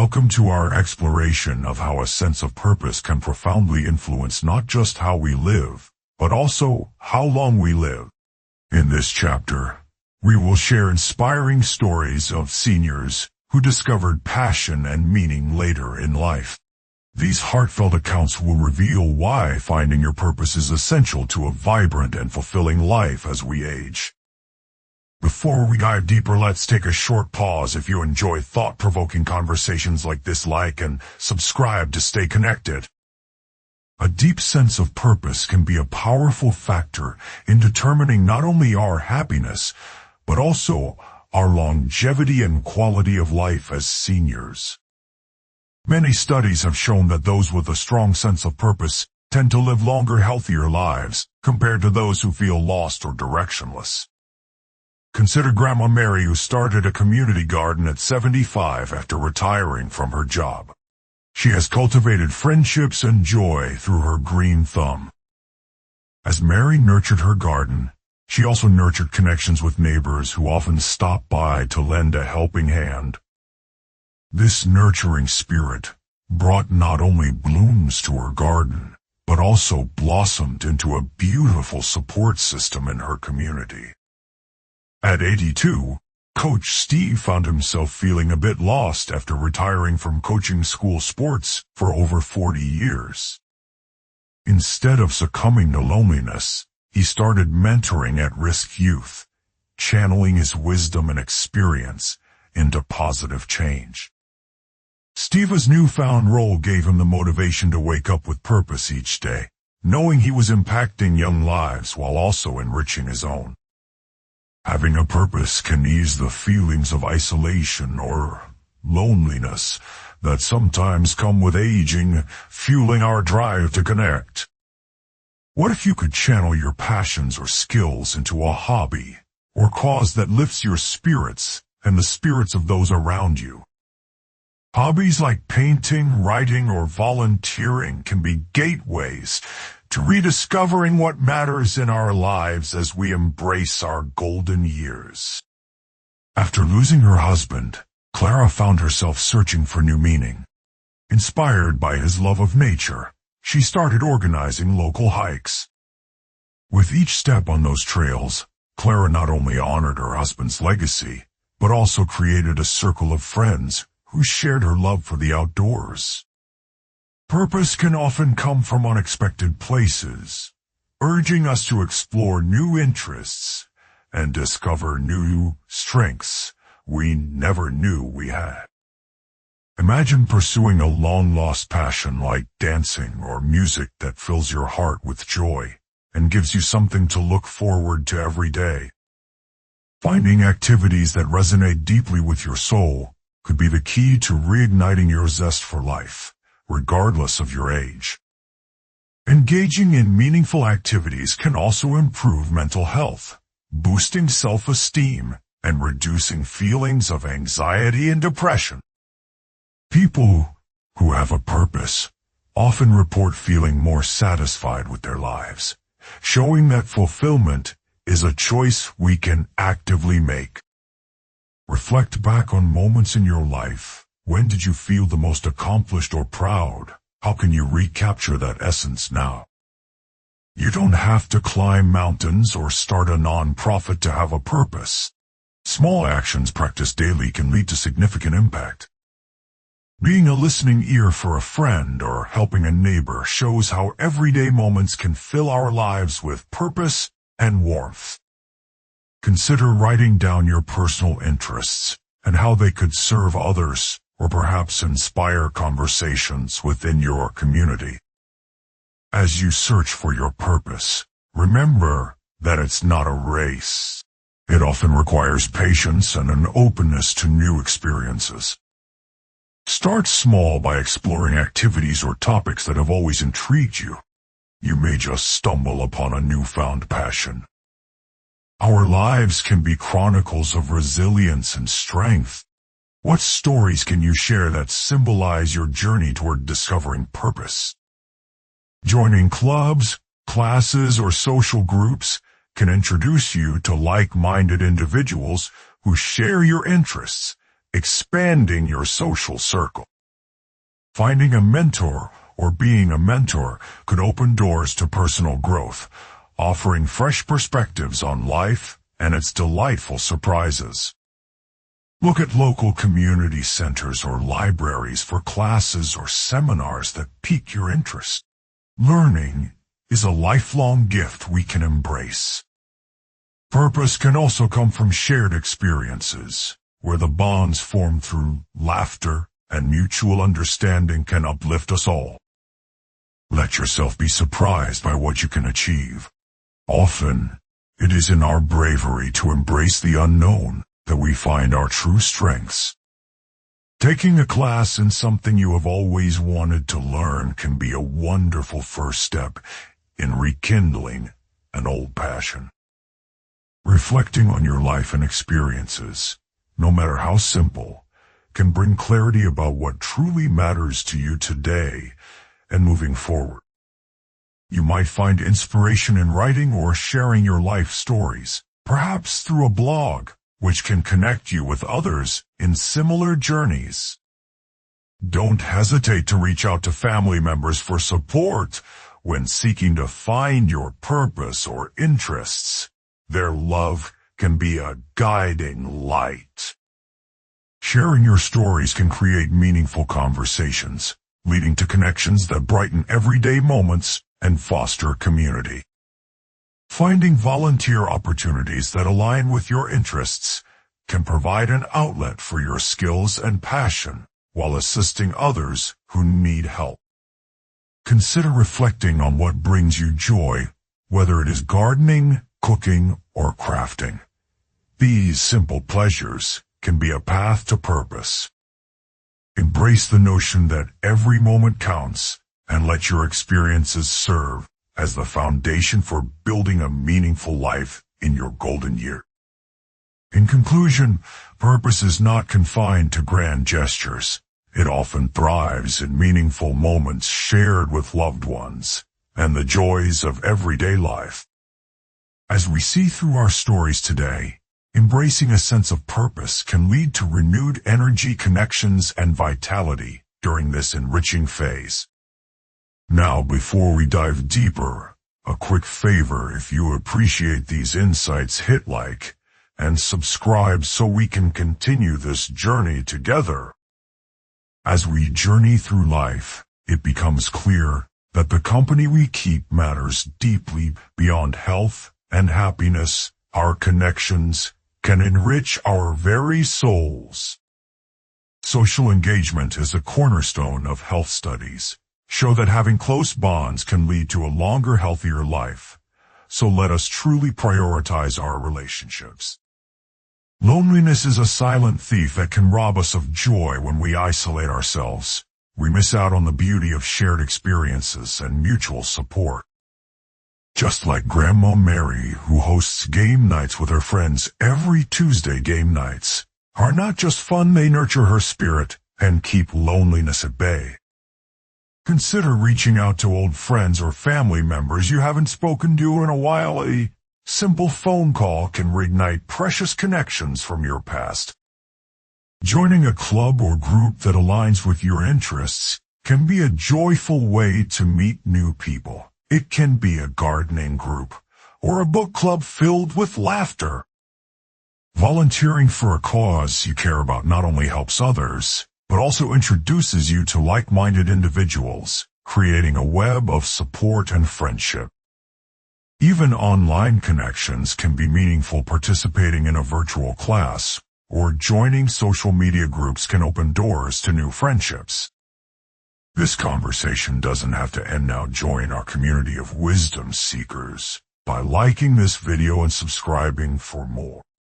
Welcome to our exploration of how a sense of purpose can profoundly influence not just how we live, but also how long we live. In this chapter, we will share inspiring stories of seniors who discovered passion and meaning later in life. These heartfelt accounts will reveal why finding your purpose is essential to a vibrant and fulfilling life as we age. Before we dive deeper, let's take a short pause. If you enjoy thought-provoking conversations like this, like and subscribe to stay connected. A deep sense of purpose can be a powerful factor in determining not only our happiness, but also our longevity and quality of life as seniors. Many studies have shown that those with a strong sense of purpose tend to live longer, healthier lives compared to those who feel lost or directionless. Consider Grandma Mary, who started a community garden at 75 after retiring from her job. She has cultivated friendships and joy through her green thumb. As Mary nurtured her garden, she also nurtured connections with neighbors who often stopped by to lend a helping hand. This nurturing spirit brought not only blooms to her garden, but also blossomed into a beautiful support system in her community. At 82, Coach Steve found himself feeling a bit lost after retiring from coaching school sports for over 40 years. Instead of succumbing to loneliness, he started mentoring at-risk youth, channeling his wisdom and experience into positive change. Steve's newfound role gave him the motivation to wake up with purpose each day, knowing he was impacting young lives while also enriching his own. Having a purpose can ease the feelings of isolation or loneliness that sometimes come with aging, fueling our drive to connect. What if you could channel your passions or skills into a hobby or cause that lifts your spirits and the spirits of those around you? Hobbies like painting, writing, or volunteering can be gateways to rediscovering what matters in our lives as we embrace our golden years. After losing her husband, Clara found herself searching for new meaning. Inspired by his love of nature, she started organizing local hikes. With each step on those trails, Clara not only honored her husband's legacy, but also created a circle of friends who shared her love for the outdoors. Purpose can often come from unexpected places, urging us to explore new interests and discover new strengths we never knew we had. Imagine pursuing a long-lost passion like dancing or music that fills your heart with joy and gives you something to look forward to every day. Finding activities that resonate deeply with your soul could be the key to reigniting your zest for life, regardless of your age. Engaging in meaningful activities can also improve mental health, boosting self-esteem and reducing feelings of anxiety and depression. People who have a purpose often report feeling more satisfied with their lives, showing that fulfillment is a choice we can actively make. Reflect back on moments in your life. When did you feel the most accomplished or proud? How can you recapture that essence now? You don't have to climb mountains or start a non-profit to have a purpose. Small actions practiced daily can lead to significant impact. Being a listening ear for a friend or helping a neighbor shows how everyday moments can fill our lives with purpose and warmth. Consider writing down your personal interests and how they could serve others, or perhaps inspire conversations within your community. As you search for your purpose, remember that it's not a race. It often requires patience and an openness to new experiences. Start small by exploring activities or topics that have always intrigued you. You may just stumble upon a newfound passion. Our lives can be chronicles of resilience and strength. What stories can you share that symbolize your journey toward discovering purpose? Joining clubs, classes, or social groups can introduce you to like-minded individuals who share your interests, expanding your social circle. Finding a mentor or being a mentor could open doors to personal growth, offering fresh perspectives on life and its delightful surprises. Look at local community centers or libraries for classes or seminars that pique your interest. Learning is a lifelong gift we can embrace. Purpose can also come from shared experiences, where the bonds formed through laughter and mutual understanding can uplift us all. Let yourself be surprised by what you can achieve. Often, it is in our bravery to embrace the unknown that we find our true strengths. Taking a class in something you have always wanted to learn can be a wonderful first step in rekindling an old passion. Reflecting on your life and experiences, no matter how simple, can bring clarity about what truly matters to you today and moving forward. You might find inspiration in writing or sharing your life stories, perhaps through a blog, which can connect you with others in similar journeys. Don't hesitate to reach out to family members for support when seeking to find your purpose or interests. Their love can be a guiding light. Sharing your stories can create meaningful conversations, leading to connections that brighten everyday moments and foster community. Finding volunteer opportunities that align with your interests can provide an outlet for your skills and passion while assisting others who need help. Consider reflecting on what brings you joy, whether it is gardening, cooking, or crafting. These simple pleasures can be a path to purpose. Embrace the notion that every moment counts and let your experiences serve as the foundation for building a meaningful life in your golden year. In conclusion, purpose is not confined to grand gestures. It often thrives in meaningful moments shared with loved ones and the joys of everyday life. As we see through our stories today, embracing a sense of purpose can lead to renewed energy, connections, and vitality during this enriching phase. Now, before we dive deeper, a quick favor: if you appreciate these insights, hit like and subscribe so we can continue this journey together. As we journey through life, it becomes clear that the company we keep matters deeply. Beyond health and happiness, our connections can enrich our very souls. Social engagement is a cornerstone of health. Studies show that having close bonds can lead to a longer, healthier life. So let us truly prioritize our relationships. Loneliness is a silent thief that can rob us of joy. When we isolate ourselves, we miss out on the beauty of shared experiences and mutual support. Just like Grandma Mary, who hosts game nights with her friends every Tuesday, game nights are not just fun, they nurture her spirit and keep loneliness at bay. Consider reaching out to old friends or family members you haven't spoken to in a while. A simple phone call can reignite precious connections from your past. Joining a club or group that aligns with your interests can be a joyful way to meet new people. It can be a gardening group or a book club filled with laughter. Volunteering for a cause you care about not only helps others, but also introduces you to like-minded individuals, creating a web of support and friendship. Even online connections can be meaningful. Participating in a virtual class or joining social media groups can open doors to new friendships. This conversation doesn't have to end now. Join our community of wisdom seekers by liking this video and subscribing for more.